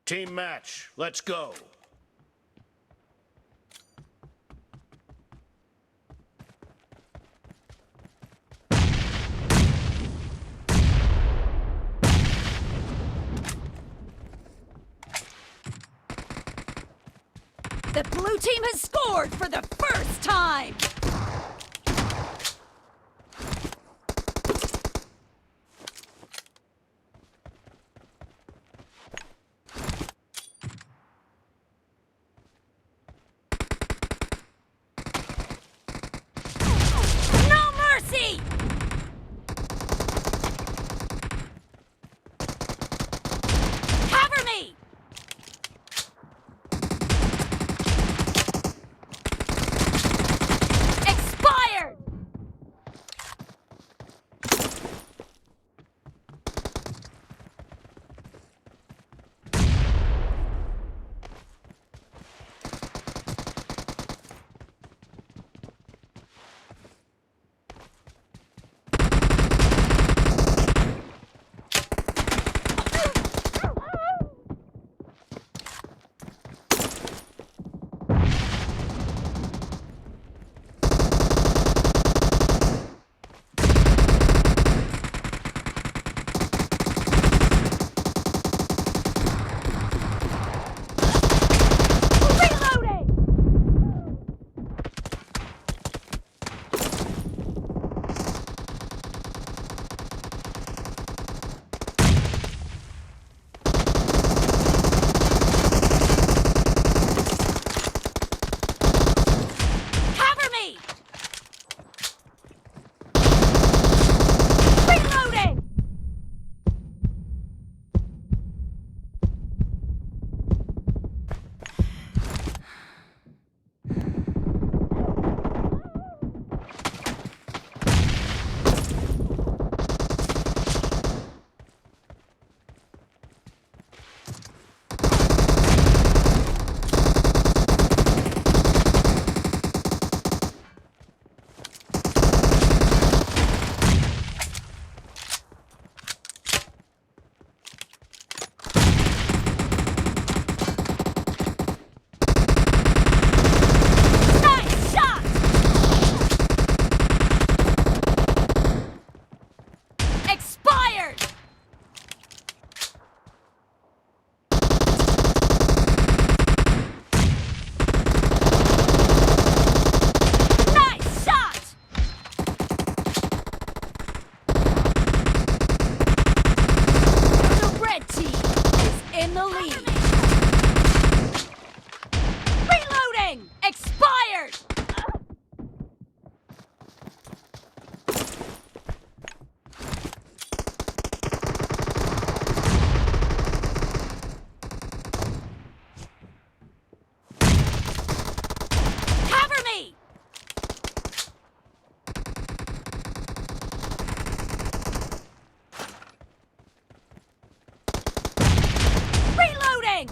Team match, let's go. The blue team has scored for the first time! No mercy! Cover me! Expired! Reloading! Cover me! Reloading! Nice shot! Expired! Nice shot! The red team is in the lead. Reloading! Expired! Cover me! Reloading!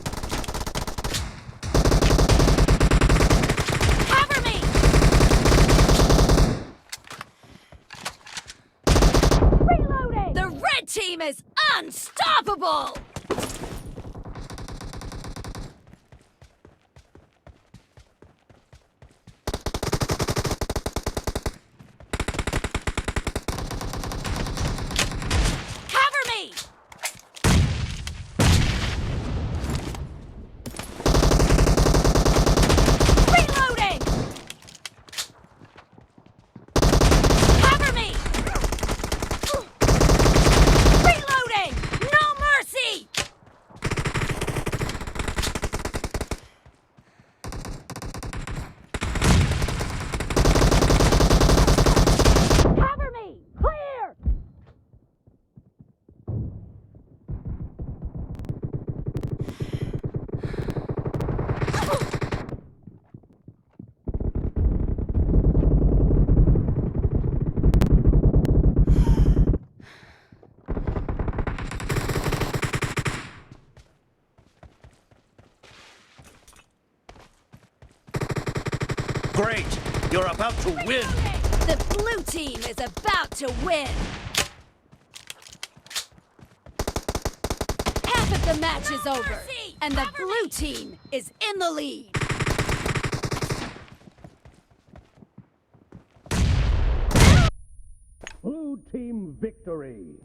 Cover me! Reloading! The red team is unstoppable! Cover me! Reloading! Cover me! Reloading! No mercy! Cover me! Clear! Great! You're about to win! The blue team is about to win! But the match is over, and the blue team is in the lead. Blue team victory.